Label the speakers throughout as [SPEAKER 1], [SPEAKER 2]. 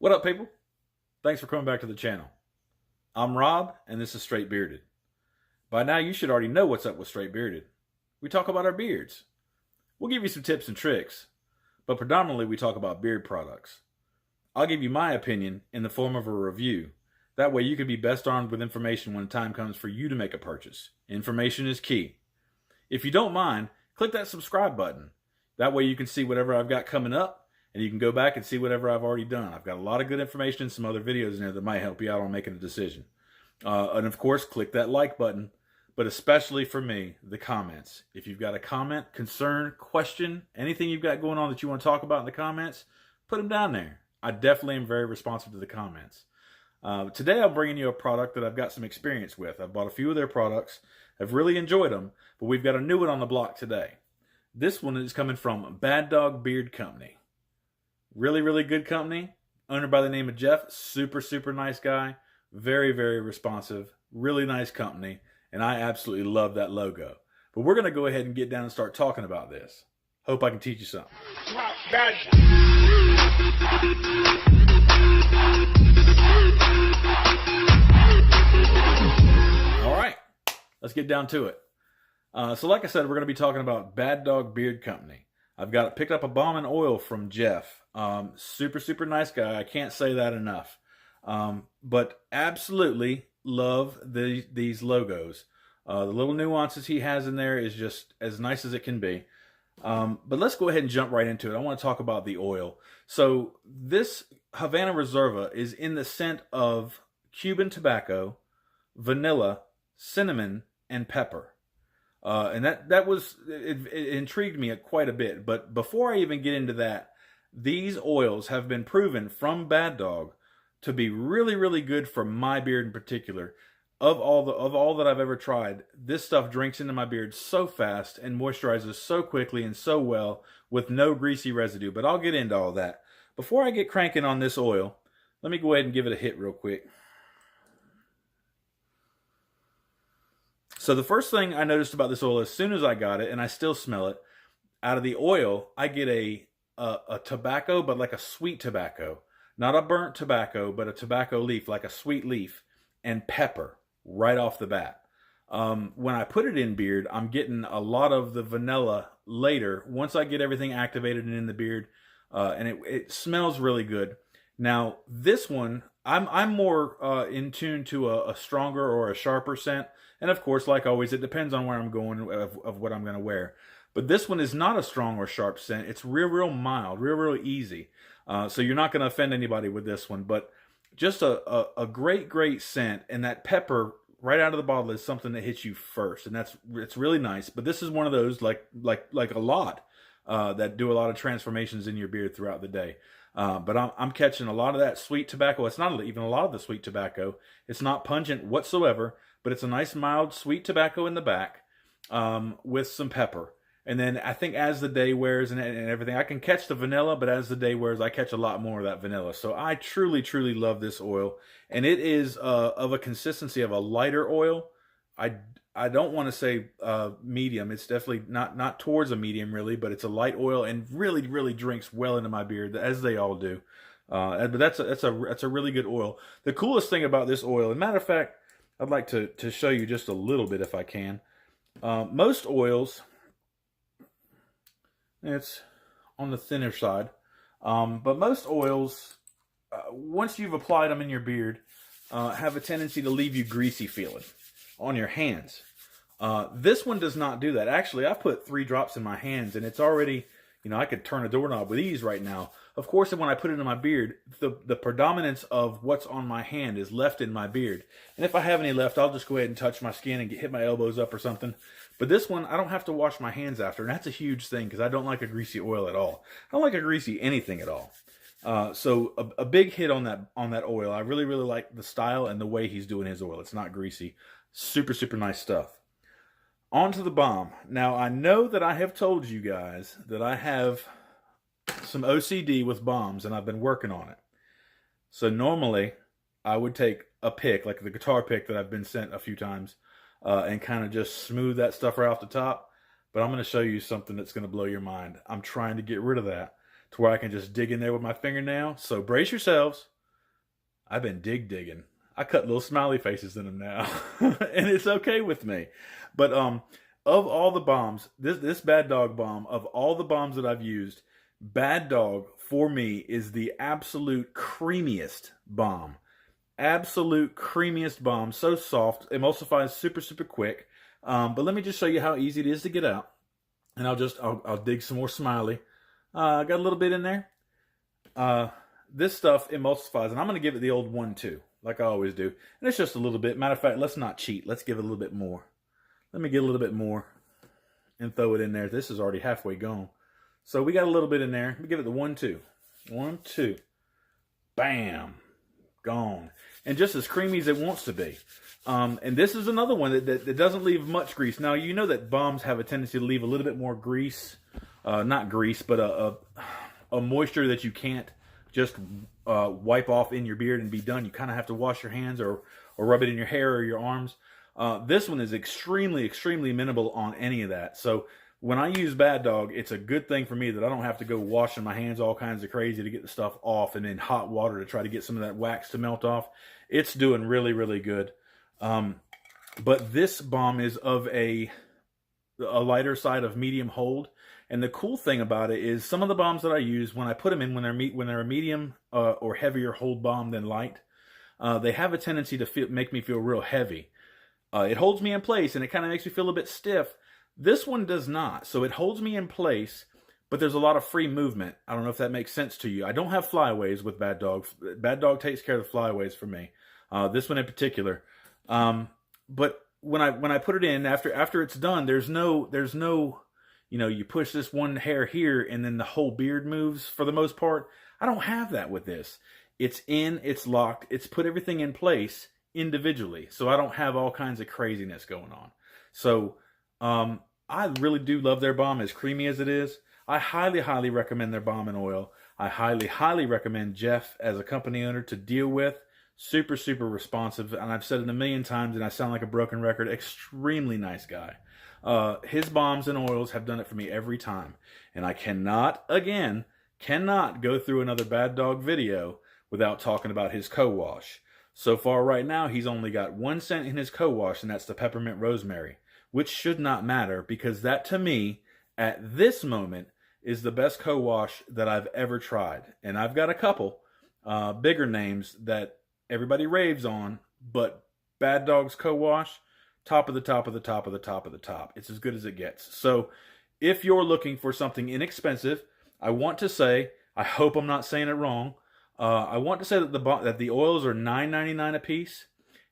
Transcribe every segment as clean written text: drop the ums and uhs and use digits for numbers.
[SPEAKER 1] What up, people? Thanks for coming back to the channel. I'm Rob, and this is Straight Bearded. By now, you should already know what's up with Straight Bearded. We talk about our beards. We'll give you some tips and tricks, but predominantly we talk about beard products. I'll give you my opinion in the form of a review. That way you can be best armed with information when the time comes for you to make a purchase. Information is key. If you don't mind, click that subscribe button. That way you can see whatever I've got coming up, and you can go back and see whatever I've already done. I've got a lot of good information and some other videos in there that might help you out on making a decision. And of course, click that like button, but especially for me, the comments. If you've got a comment, concern, question, anything you've got going on that you want to talk about in the comments, put them down there. I definitely am very responsive to the comments. Today I'm bringing you a product that I've got some experience with. I've bought a few of their products. I've really enjoyed them, but we've got a new one on the block today. This one is coming from Bad Dog Beard Company. Really, really good company. Owner by the name of Jeff. Super, super nice guy. Very, very responsive. Really nice company. And I absolutely love that logo. But we're going to go ahead and get down and start talking about this. Hope I can teach you something. All right. Let's get down to it. So like I said, we're going to be talking about Bad Dog Beard Company. I've got picked up a balm and oil from Jeff. Super, super nice guy. I can't say that enough. But absolutely love these logos. The little nuances he has in there is just as nice as it can be. But let's go ahead and jump right into it. I want to talk about the oil. So this Havana Reserva is in the scent of Cuban tobacco, vanilla, cinnamon, and pepper. And it intrigued me quite a bit. But before I even get into that, these oils have been proven from Bad Dog to be really, really good for my beard in particular. Of all that I've ever tried, this stuff drinks into my beard so fast and moisturizes so quickly and so well with no greasy residue. But I'll get into all that. Before I get cranking on this oil, let me go ahead and give it a hit real quick. So the first thing I noticed about this oil as soon as I got it, and I still smell it, out of the oil, I get a tobacco, but like a sweet tobacco. Not a burnt tobacco, but a tobacco leaf, like a sweet leaf, and pepper right off the bat. When I put it in beard, I'm getting a lot of the vanilla later, once I get everything activated and in the beard, and it smells really good. Now, this one, I'm more in tune to a stronger or a sharper scent. And of course, like always, it depends on where I'm going of what I'm going to wear. But this one is not a strong or sharp scent. It's real mild, real easy. So you're not going to offend anybody with this one. But just a great scent. And that pepper right out of the bottle is something that hits you first. And it's really nice. But this is one of those, like a lot, that do a lot of transformations in your beard throughout the day. But I'm catching a lot of that sweet tobacco. It's not even a lot of the sweet tobacco. It's not pungent whatsoever, but it's a nice mild sweet tobacco in the back, with some pepper. And then I think as the day wears and everything, I can catch the vanilla, but as the day wears, I catch a lot more of that vanilla. So I truly love this oil. And it is of a consistency of a lighter oil. I don't want to say medium. It's definitely not towards a medium really, but it's a light oil and really drinks well into my beard, as they all do. But that's a really good oil. The coolest thing about this oil, as a matter of fact, I'd like to show you just a little bit if I can. Most oils, it's on the thinner side, but most oils, once you've applied them in your beard, have a tendency to leave you greasy feeling on your hands. This one does not do that. Actually, I've put 3 drops in my hands, and it's already, I could turn a doorknob with ease right now. Of course, when I put it in my beard, the predominance of what's on my hand is left in my beard. And if I have any left, I'll just go ahead and touch my skin and hit my elbows up or something. But this one, I don't have to wash my hands after, and that's a huge thing because I don't like a greasy oil at all. I don't like a greasy anything at all. So a big hit on that oil. I really like the style and the way he's doing his oil. It's not greasy. Super nice stuff. On to the balm. Now, I know that I have told you guys that I have some OCD with balms, and I've been working on it. So normally, I would take a pick, like the guitar pick that I've been sent a few times, and kind of just smooth that stuff right off the top. But I'm going to show you something that's going to blow your mind. I'm trying to get rid of that to where I can just dig in there with my fingernail. So brace yourselves. I've been digging. I cut little smiley faces in them now, and it's okay with me. But of all the bombs, this Bad Dog bomb, of all the bombs that I've used, Bad Dog for me is the absolute creamiest bomb. Absolute creamiest bomb. So soft, emulsifies super quick. But let me just show you how easy it is to get out, and I'll dig some more smiley. I got a little bit in there. This stuff emulsifies, and I'm going to give it the old 1-2, like I always do. And it's just a little bit. Matter of fact, let's not cheat. Let's give it a little bit more. Let me get a little bit more and throw it in there. This is already halfway gone. So we got a little bit in there. Let me give it the 1-2. 1-2. Bam. Gone. And just as creamy as it wants to be. And this is another one that doesn't leave much grease. Now, you know that bombs have a tendency to leave a little bit more grease. Not grease, but a moisture that you can't just wipe off in your beard and be done. You kind of have to wash your hands or rub it in your hair or your arms. This one is extremely minimal on any of that. So when I use Bad Dog, it's a good thing for me that I don't have to go washing my hands all kinds of crazy to get the stuff off, and then hot water to try to get some of that wax to melt off. It's doing really good. But this bomb is of a lighter side of medium hold. And the cool thing about it is some of the bombs that I use, when I put them in, when they're a medium or heavier hold bomb than light, they have a tendency to make me feel real heavy. It holds me in place, and it kind of makes me feel a bit stiff. This one does not. So it holds me in place, but there's a lot of free movement. I don't know if that makes sense to you. I don't have flyaways with Bad Dog. Bad Dog takes care of the flyaways for me. This one in particular. But when I put it in, after it's done, there's no, you know, you push this one hair here and then the whole beard moves for the most part. I don't have that with this. It's in, it's locked, it's put everything in place individually. So I don't have all kinds of craziness going on. So I really do love their balm, as creamy as it is. I highly recommend their balm and oil. I highly recommend Jeff as a company owner to deal with. Super responsive. And I've said it a million times and I sound like a broken record. Extremely nice guy. His balms and oils have done it for me every time. And I cannot go through another Bad Dog video without talking about his co-wash. So far right now, he's only got 1 scent in his co-wash, and that's the peppermint rosemary, which should not matter because that, to me, at this moment, is the best co-wash that I've ever tried. And I've got a couple bigger names that everybody raves on, but Bad Dog's co-wash, top of the top of the top of the top of the top. It's as good as it gets. So if you're looking for something inexpensive, I want to say, I hope I'm not saying it wrong, I want to say that the oils are $9.99 a piece,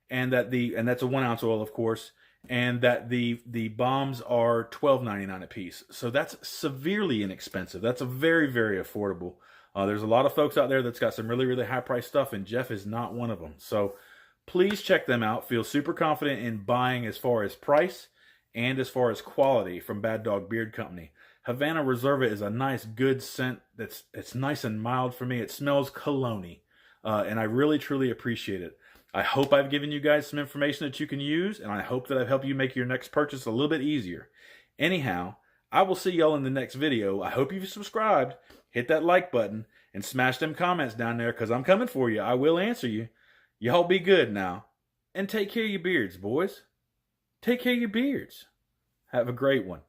[SPEAKER 1] and that's a 1 ounce oil, of course, and that the bombs are $12.99 a piece. So that's severely inexpensive. That's a very affordable. There's a lot of folks out there that's got some really high price stuff, and Jeff is not one of them. So please check them out. Feel super confident in buying as far as price and as far as quality from Bad Dog Beard Company. Havana Reserva is a nice, good scent. It's nice and mild for me. It smells cologne-y, and I really, truly appreciate it. I hope I've given you guys some information that you can use, and I hope that I've helped you make your next purchase a little bit easier. Anyhow, I will see y'all in the next video. I hope you've subscribed, hit that like button, and smash them comments down there, because I'm coming for you. I will answer you. Y'all be good now, and take care of your beards, boys. Take care of your beards. Have a great one.